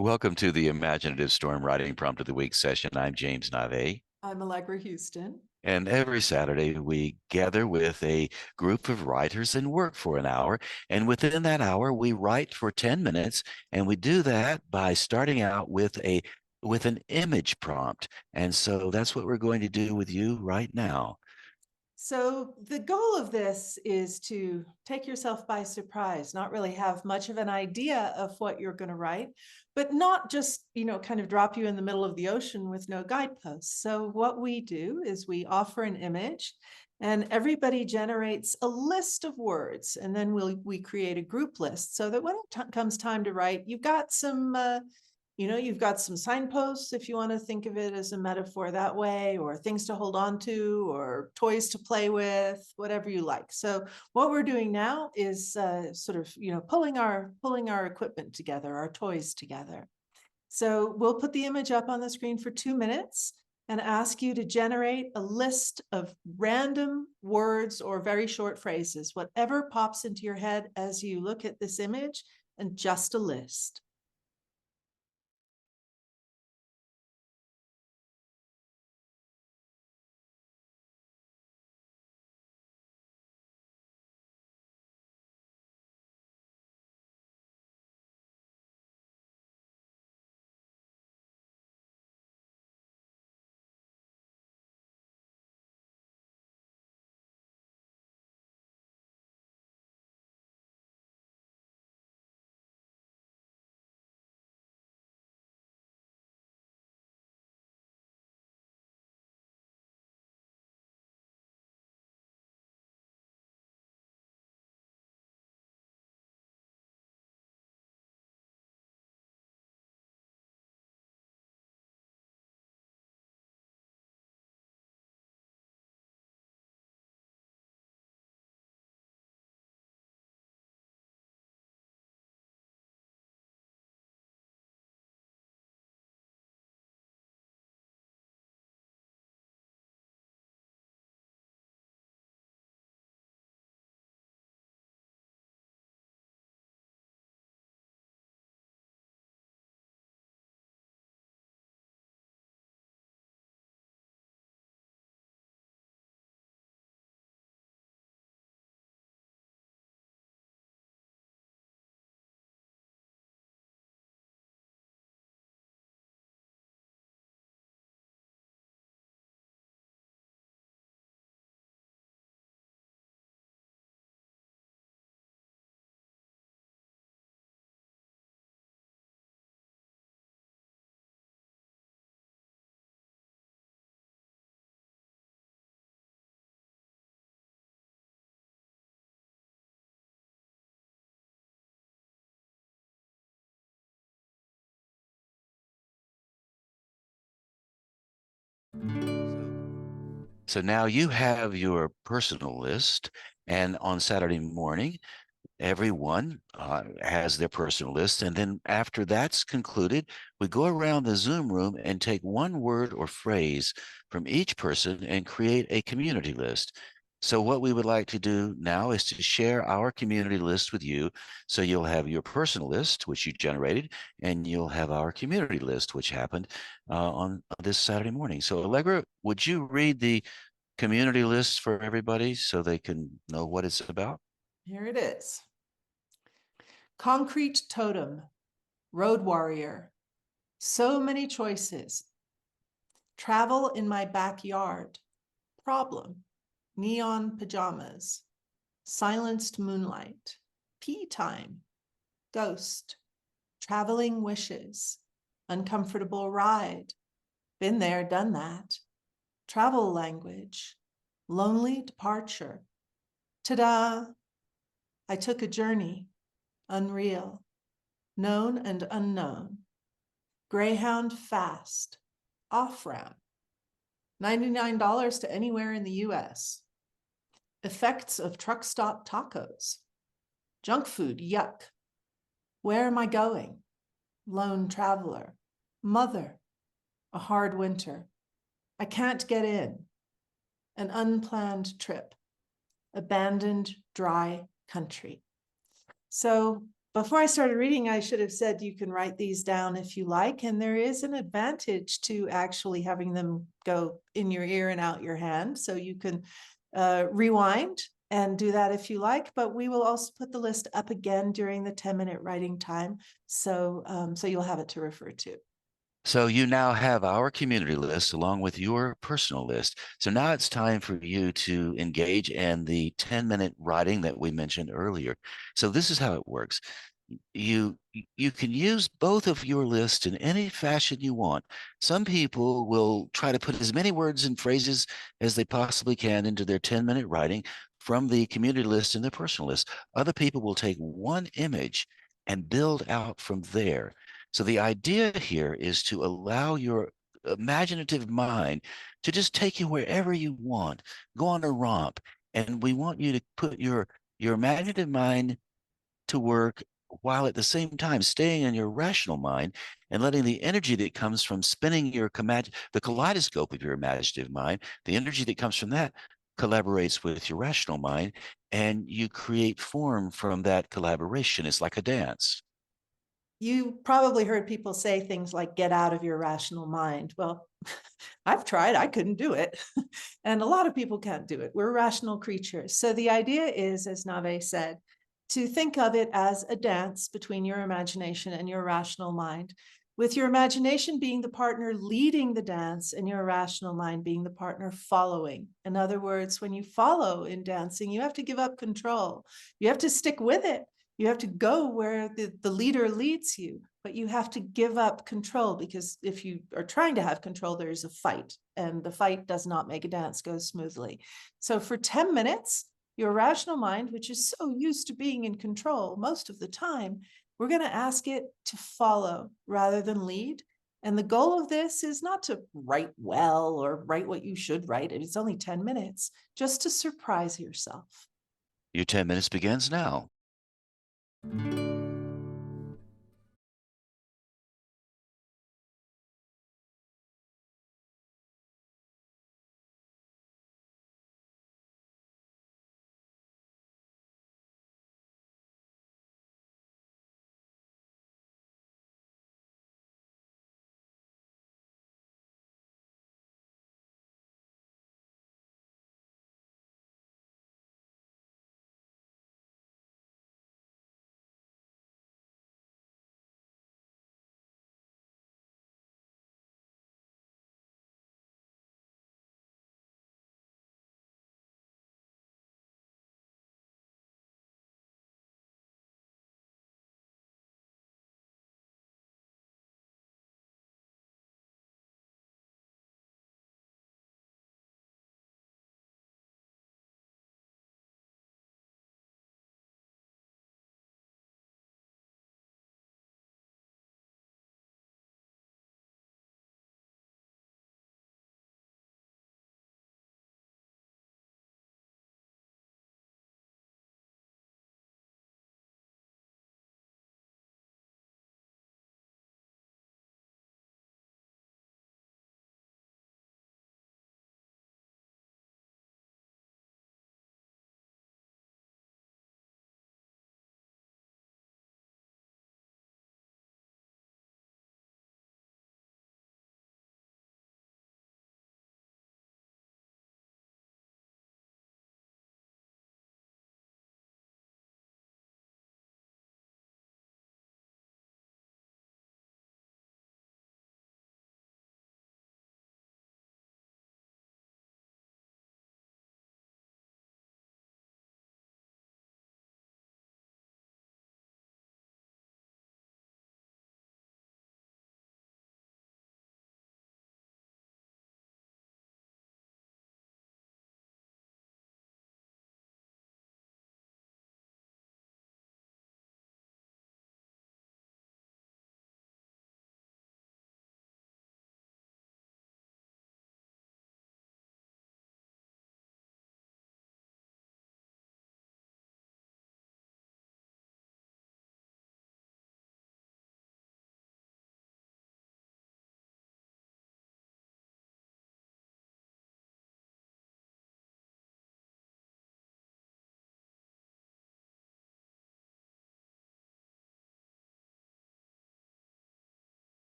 Welcome to the Imaginative Storm Writing Prompt of the Week session. I'm James Navé. I'm Allegra Houston. And every Saturday, we gather with a group of writers and work for an hour. And within that hour, we write for 10 minutes. And we do that by starting out with an image prompt. And so that's what we're going to do with you right now. So the goal of this is to take yourself by surprise, not really have much of an idea of what you're going to write, but not just, kind of drop you in the middle of the ocean with no guideposts. So what we do is we offer an image and everybody generates a list of words, and then we create a group list so that when it comes time to write, you've got some you've got some signposts, if you want to think of it as a metaphor that way, or things to hold on to, or toys to play with, whatever you like. So what we're doing now is sort of, pulling our equipment together, our toys together. So we'll put the image up on the screen for 2 minutes and ask you to generate a list of random words or very short phrases, whatever pops into your head as you look at this image, and just a list. So now you have your personal list, and on Saturday morning, everyone has their personal list. And then after that's concluded, we go around the Zoom room and take one word or phrase from each person and create a community list. So what we would like to do now is to share our community list with you. So you'll have your personal list, which you generated, and you'll have our community list, which happened on this Saturday morning. So Allegra, would you read the community list for everybody so they can know what it's about? Here it is. Concrete totem, road warrior, so many choices. Travel in my backyard, problem, neon pajamas, silenced moonlight, pee time, ghost, traveling wishes, uncomfortable ride, been there, done that, travel language, lonely departure, ta-da, I took a journey, unreal, known and unknown, Greyhound fast, off-ramp, $99 to anywhere in the US. Effects of truck stop tacos. Junk food, yuck. Where am I going? Lone traveler. Mother. A hard winter. I can't get in. An unplanned trip. Abandoned dry country. So before I started reading, I should have said you can write these down if you like. And there is an advantage to actually having them go in your ear and out your hand. So you can rewind and do that if you like. But we will also put the list up again during the 10-minute writing time. So, so you'll have it to refer to. So you now have our community list along with your personal list. So now it's time for you to engage in the 10-minute writing that we mentioned earlier. So this is how it works. You can use both of your lists in any fashion you want. Some people will try to put as many words and phrases as they possibly can into their 10-minute writing from the community list and the personal list. Other people will take one image and build out from there. So the idea here is to allow your imaginative mind to just take you wherever you want, go on a romp. And we want you to put your imaginative mind to work while at the same time staying in your rational mind and letting the energy that comes from spinning the kaleidoscope of your imaginative mind, the energy that comes from that collaborates with your rational mind, and you create form from that collaboration. It's like a dance. You probably heard people say things like get out of your rational mind. Well, I've tried, I couldn't do it. And a lot of people can't do it. We're rational creatures. So the idea is, as Navé said, to think of it as a dance between your imagination and your rational mind, with your imagination being the partner leading the dance and your rational mind being the partner following. In other words, when you follow in dancing, you have to give up control. You have to stick with it. You have to go where the leader leads you, but you have to give up control, because if you are trying to have control, there's a fight, and the fight does not make a dance go smoothly. So for 10 minutes, your rational mind, which is so used to being in control most of the time, we're going to ask it to follow rather than lead. And the goal of this is not to write well or write what you should write. It's only 10 minutes, just to surprise yourself. Your 10 minutes begins now.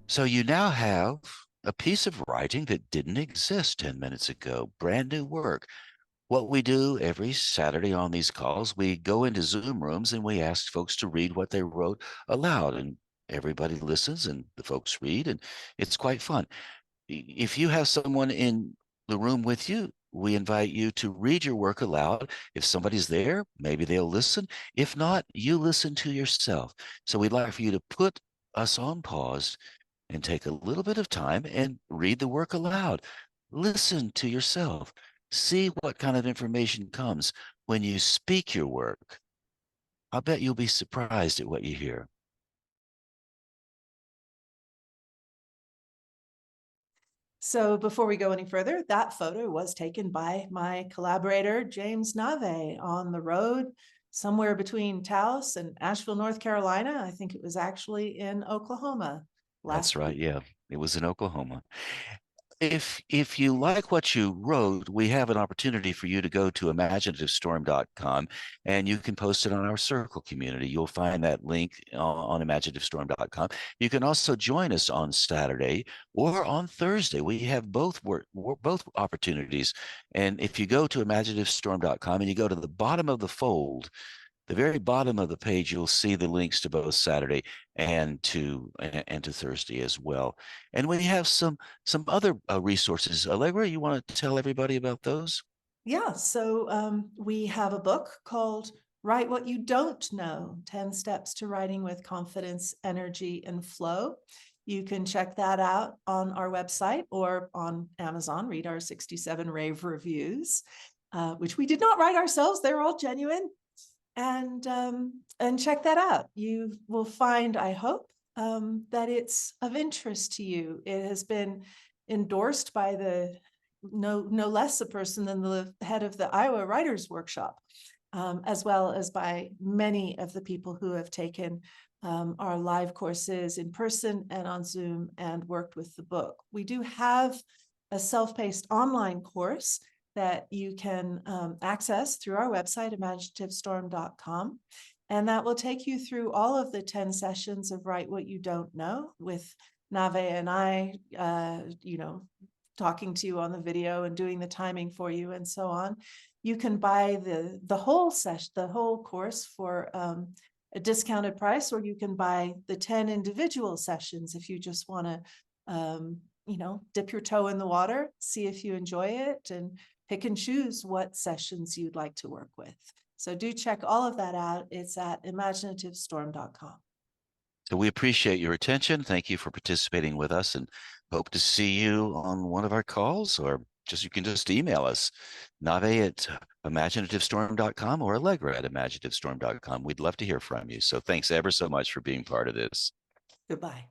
So you now have a piece of writing that didn't exist 10 minutes ago, brand new work. What we do every Saturday on these calls, we go into Zoom rooms and we ask folks to read what they wrote aloud. And everybody listens and the folks read, and it's quite fun. If you have someone in the room with you, we invite you to read your work aloud. If somebody's there, maybe they'll listen. If not, you listen to yourself. So we'd like for you to put us on pause and take a little bit of time and read the work aloud. Listen to yourself. See what kind of information comes when you speak your work. I bet you'll be surprised at what you hear. So before we go any further, that photo was taken by my collaborator, James Navé, on the road somewhere between Taos and Asheville, North Carolina. I think it was actually in Oklahoma That's last right. week. Yeah, it was in Oklahoma. If you like what you wrote, we have an opportunity for you to go to imaginativestorm.com and you can post it on our circle community. You'll find that link on imaginativestorm.com. You can also join us on Saturday or on Thursday. We have both opportunities. And if you go to imaginativestorm.com and you go to the bottom of the fold, the very bottom of the page, you'll see the links to both Saturday and to Thursday as well. And we have some other resources. Allegra, you want to tell everybody about those? Yeah, so we have a book called Write What You Don't Know, 10 Steps to Writing with Confidence, Energy, and Flow. You can check that out on our website or on Amazon, read our 67 rave reviews, which we did not write ourselves. They're all genuine. And check that out. You will find, I hope, that it's of interest to you. It has been endorsed by the no less a person than the head of the Iowa Writers Workshop, as well as by many of the people who have taken our live courses in person and on Zoom and worked with the book. We do have a self-paced online course that you can access through our website, imaginativestorm.com. And that will take you through all of the 10 sessions of Write What You Don't Know with Navé and I, talking to you on the video and doing the timing for you and so on. You can buy the whole session, the whole course for a discounted price, or you can buy the 10 individual sessions if you just want to, dip your toe in the water, see if you enjoy it, and pick and choose what sessions you'd like to work with. So do check all of that out. It's at imaginativestorm.com. So we appreciate your attention. Thank you for participating with us and hope to see you on one of our calls, or just you can just email us, Nave at imaginativestorm.com or Allegra at imaginativestorm.com. We'd love to hear from you. So thanks ever so much for being part of this. Goodbye.